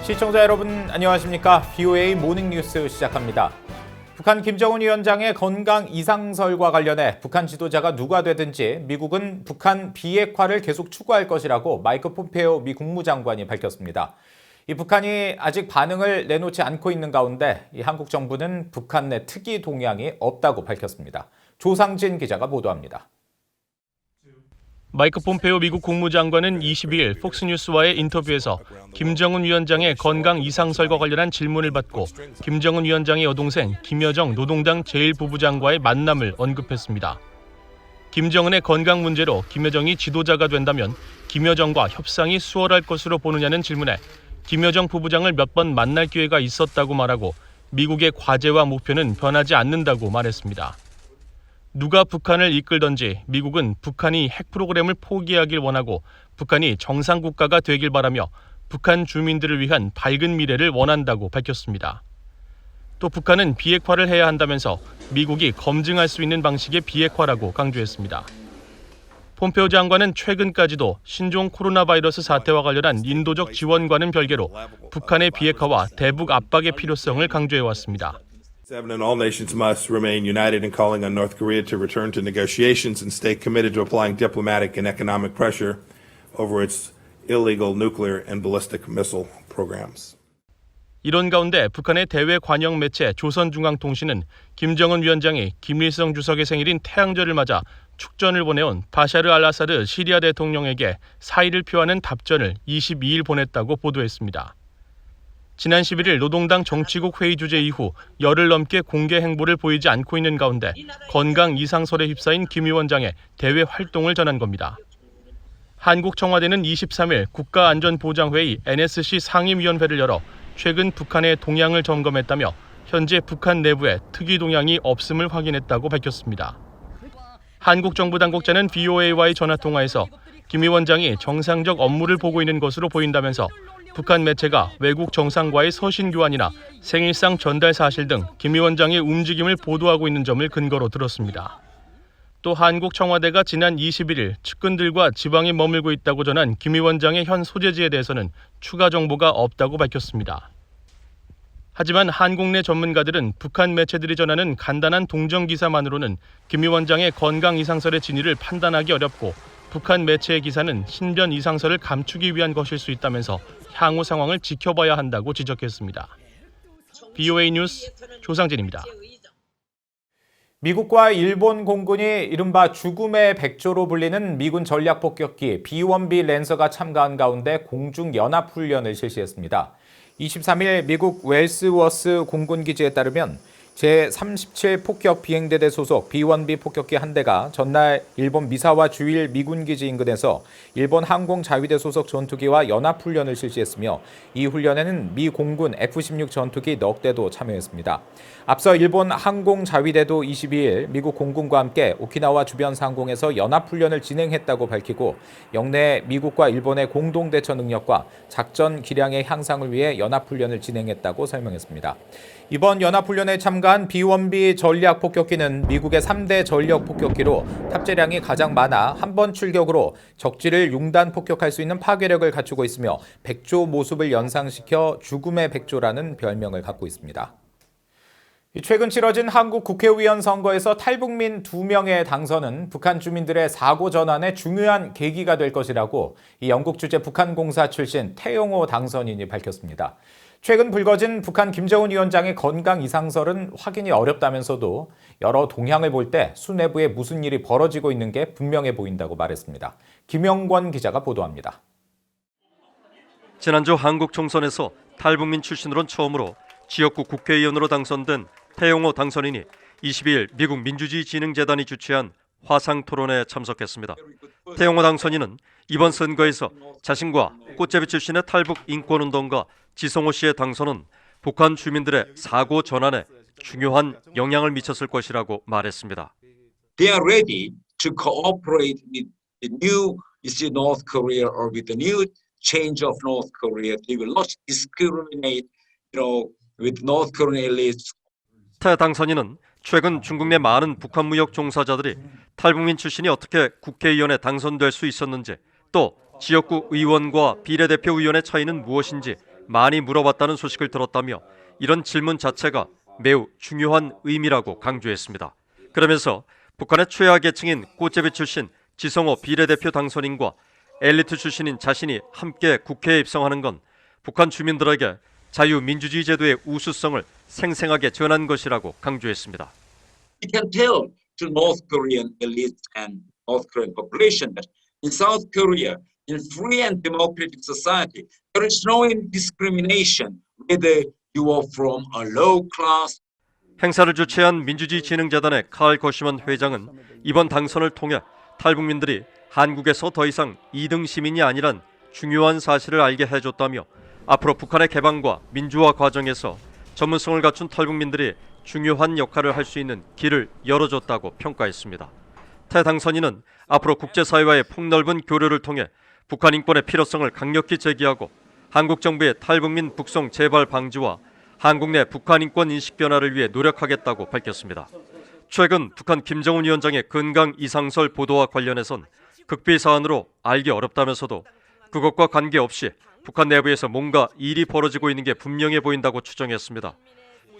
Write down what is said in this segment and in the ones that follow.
시청자 여러분 안녕하십니까? BOA 모닝뉴스 시작합니다. 북한 김정은 위원장의 건강 이상설과 관련해 북한 지도자가 누가 되든지 미국은 북한 비핵화를 계속 추구할 것이라고 마이크 폼페오 미 국무장관이 밝혔습니다. 이 북한이 아직 반응을 내놓지 않고 있는 가운데 이 한국 정부는 북한 내 특이 동향이 없다고 밝혔습니다. 조상진 기자가 보도합니다. 마이크 폼페오 미국 국무장관은 22일 폭스뉴스와의 인터뷰에서 김정은 위원장의 건강 이상설과 관련한 질문을 받고 김정은 위원장의 여동생 김여정 노동당 제1부부장과의 만남을 언급했습니다. 김정은의 건강 문제로 김여정이 지도자가 된다면 김여정과 협상이 수월할 것으로 보느냐는 질문에 김여정 부부장을 몇 번 만날 기회가 있었다고 말하고 미국의 과제와 목표는 변하지 않는다고 말했습니다. 누가 북한을 이끌던지 미국은 북한이 핵 프로그램을 포기하길 원하고 북한이 정상국가가 되길 바라며 북한 주민들을 위한 밝은 미래를 원한다고 밝혔습니다. 또 북한은 비핵화를 해야 한다면서 미국이 검증할 수 있는 방식의 비핵화라고 강조했습니다. 폼페오 장관은 최근까지도 신종 코로나 바이러스 사태와 관련한 인도적 지원과는 별개로 북한의 비핵화와 대북 압박의 필요성을 강조해왔습니다. And all nations must remain united in calling on North Korea to return to negotiations and stay committed to applying diplomatic and economic pressure over its illegal nuclear and ballistic missile programs. 이런 가운데 북한의 대외 관영 매체 조선중앙통신은 김정은 위원장이 김일성 주석의 생일인 태양절을 맞아 축전을 보내온 바샤르 알아사드 시리아 대통령에게 사의를 표하는 답전을 22일 보냈다고 보도했습니다. 지난 11일 노동당 정치국 회의 주재 이후 열흘 넘게 공개 행보를 보이지 않고 있는 가운데 건강 이상설에 휩싸인 김 위원장의 대외 활동을 전한 겁니다. 한국 청와대는 23일 국가안전보장회의 NSC 상임위원회를 열어 최근 북한의 동향을 점검했다며 현재 북한 내부에 특이 동향이 없음을 확인했다고 밝혔습니다. 한국 정부 당국자는 BOA와의 전화통화에서 김 위원장이 정상적 업무를 보고 있는 것으로 보인다면서 북한 매체가 외국 정상과의 서신 교환이나 생일상 전달 사실 등 김 위원장의 움직임을 보도하고 있는 점을 근거로 들었습니다. 또 한국 청와대가 지난 21일 측근들과 지방에 머물고 있다고 전한 김 위원장의 현 소재지에 대해서는 추가 정보가 없다고 밝혔습니다. 하지만 한국 내 전문가들은 북한 매체들이 전하는 간단한 동정 기사만으로는 김 위원장의 건강 이상설의 진위를 판단하기 어렵고 북한 매체의 기사는 신변 이상설을 감추기 위한 것일 수 있다면서 향후 상황을 지켜봐야 한다고 지적했습니다. BOA 뉴스 조상진입니다. 미국과 일본 공군이 이른바 죽음의 백조로 불리는 미군 전략폭격기 B-1B 랜서가 참가한 가운데 공중연합훈련을 실시했습니다. 23일 미국 웰스워스 공군기지에 따르면 제37 폭격 비행대대 소속 B-1B 폭격기 한 대가 전날 일본 미사와 주일 미군기지 인근에서 일본 항공자위대 소속 전투기와 연합훈련을 실시했으며 이 훈련에는 미 공군 F-16 전투기 넉 대도 참여했습니다. 앞서 일본 항공자위대도 22일 미국 공군과 함께 오키나와 주변 상공에서 연합훈련을 진행했다고 밝히고 영내 미국과 일본의 공동대처 능력과 작전 기량의 향상을 위해 연합훈련을 진행했다고 설명했습니다. 이번 연합훈련에 참가한 B-1B 전략폭격기는 미국의 3대 전력폭격기로 탑재량이 가장 많아 한 번 출격으로 적지를 융단 폭격할 수 있는 파괴력을 갖추고 있으며 백조 모습을 연상시켜 죽음의 백조라는 별명을 갖고 있습니다. 최근 치러진 한국 국회의원 선거에서 탈북민 2명의 당선은 북한 주민들의 사고 전환의 중요한 계기가 될 것이라고 이 영국 주재 북한공사 출신 태용호 당선인이 밝혔습니다. 최근 불거진 북한 김정은 위원장의 건강 이상설은 확인이 어렵다면서도 여러 동향을 볼 때 수뇌부에 무슨 일이 벌어지고 있는 게 분명해 보인다고 말했습니다. 김영권 기자가 보도합니다. 지난주 한국 총선에서 탈북민 출신으론 처음으로 지역구 국회의원으로 당선된 태용호 당선인이 22일 미국 민주주의진흥재단이 주최한 화상 토론에 참석했습니다. 태용호 당선인은 이번 선거에서 자신과 꽃제비 출신의 탈북 인권운동가 지성호 씨의 당선은 북한 주민들의 사고 전환에 중요한 영향을 미쳤을 것이라고 말했습니다. They are ready to cooperate with the new North Korea or with the new change of North Korea. They will not discriminate, with North Korean elites. 태 당선인은 최근 중국 내 많은 북한 무역 종사자들이 탈북민 출신이 어떻게 국회의원에 당선될 수 있었는지, 또 지역구 의원과 비례대표 의원의 차이는 무엇인지 많이 물어봤다는 소식을 들었다며 이런 질문 자체가 매우 중요한 의미라고 강조했습니다. 그러면서 북한의 최하 계층인 꽃제비 출신 지성호 비례대표 당선인과 엘리트 출신인 자신이 함께 국회에 입성하는 건 북한 주민들에게 자유민주주의 제도의 우수성을 생생하게 전한 것이라고 강조했습니다. We can tell to North Korean elites and North Korean population that in South Korea, in free and democratic society, there is no discrimination whether you are from a low class. 행사를 주최한 민주주의진흥재단의 칼 거시먼 회장은 이번 당선을 통해 탈북민들이 한국에서 더 이상 2등 시민이 아니란 중요한 사실을 알게 해줬다며 앞으로 북한의 개방과 민주화 과정에서 전문성을 갖춘 탈북민들이 중요한 역할을 할 수 있는 길을 열어줬다고 평가했습니다. 태 당선인은 앞으로 국제사회와의 폭넓은 교류를 통해 북한 인권의 필요성을 강력히 제기하고 한국 정부의 탈북민 북송 재발 방지와 한국 내 북한 인권 인식 변화를 위해 노력하겠다고 밝혔습니다. 최근 북한 김정은 위원장의 건강 이상설 보도와 관련해선 극비 사안으로 알기 어렵다면서도 그것과 관계없이 북한 내부에서 뭔가 일이 벌어지고 있는 게 분명해 보인다고 추정했습니다.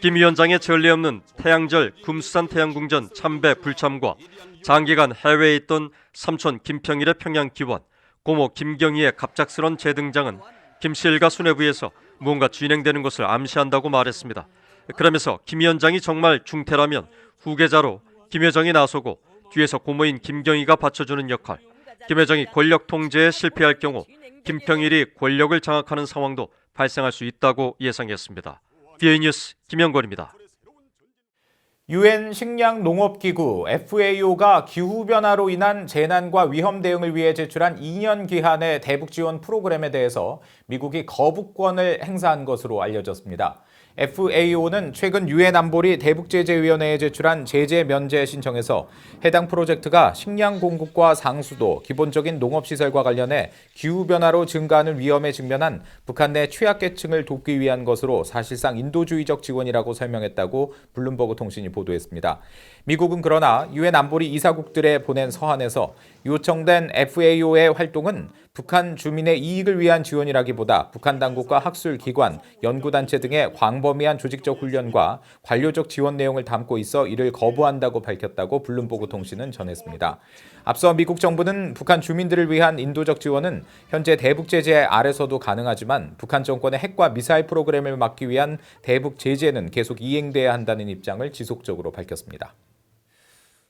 김 위원장의 전례 없는 태양절 금수산 태양궁전 참배 불참과 장기간 해외에 있던 삼촌 김평일의 평양 기원, 고모 김경희의 갑작스런 재등장은 김씨 일가 수뇌부에서 무언가 진행되는 것을 암시한다고 말했습니다. 그러면서 김 위원장이 정말 중태라면 후계자로 김 회장이 나서고 뒤에서 고모인 김경희가 받쳐주는 역할, 김 회장이 권력 통제에 실패할 경우 김평일이 권력을 장악하는 상황도 발생할 수 있다고 예상했습니다. DA 뉴스 김영권입니다. 유엔 식량농업기구 FAO가 기후변화로 인한 재난과 위험 대응을 위해 제출한 2년 기한의 대북 지원 프로그램에 대해서 미국이 거부권을 행사한 것으로 알려졌습니다. FAO는 최근 유엔 안보리 대북제재위원회에 제출한 제재 면제 신청에서 해당 프로젝트가 식량 공급과 상수도, 기본적인 농업시설과 관련해 기후변화로 증가하는 위험에 직면한 북한 내 취약계층을 돕기 위한 것으로 사실상 인도주의적 지원이라고 설명했다고 블룸버그 통신이 보도했습니다. 미국은 그러나 유엔 안보리 이사국들에 보낸 서한에서 요청된 FAO의 활동은 북한 주민의 이익을 위한 지원이라기보다 북한 당국과 학술기관, 연구단체 등의 광범위한 조직적 훈련과 관료적 지원 내용을 담고 있어 이를 거부한다고 밝혔다고 블룸버그 통신은 전했습니다. 앞서 미국 정부는 북한 주민들을 위한 인도적 지원은 현재 대북 제재 아래서도 가능하지만 북한 정권의 핵과 미사일 프로그램을 막기 위한 대북 제재는 계속 이행돼야 한다는 입장을 지속적으로 밝혔습니다.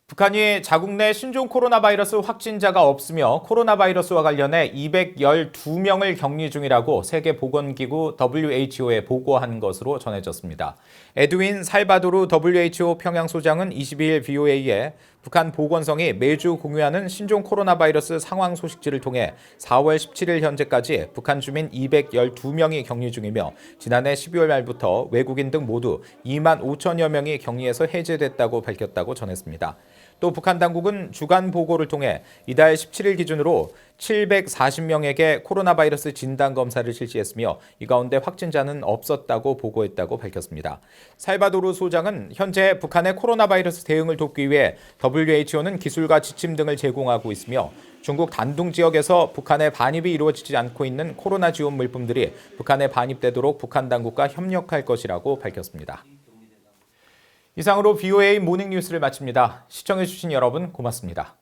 북한이 자국 내 신종 코로나 바이러스 확진자가 없으며 코로나 바이러스와 관련해 212명을 격리 중이라고 세계보건기구 WHO에 보고한 것으로 전해졌습니다. 에드윈 살바도르 WHO 평양소장은 22일 VOA에 북한 보건성이 매주 공유하는 신종 코로나 바이러스 상황 소식지를 통해 4월 17일 현재까지 북한 주민 212명이 격리 중이며 지난해 12월 말부터 외국인 등 모두 2만 5천여 명이 격리에서 해제됐다고 밝혔다고 전했습니다. 또 북한 당국은 주간 보고를 통해 이달 17일 기준으로 740명에게 코로나 바이러스 진단 검사를 실시했으며 이 가운데 확진자는 없었다고 보고했다고 밝혔습니다. 살바도르 소장은 현재 북한의 코로나 바이러스 대응을 돕기 위해 WHO는 기술과 지침 등을 제공하고 있으며 중국 단둥 지역에서 북한의 반입이 이루어지지 않고 있는 코로나 지원 물품들이 북한에 반입되도록 북한 당국과 협력할 것이라고 밝혔습니다. 이상으로 VOA 모닝 뉴스를 마칩니다. 시청해주신 여러분 고맙습니다.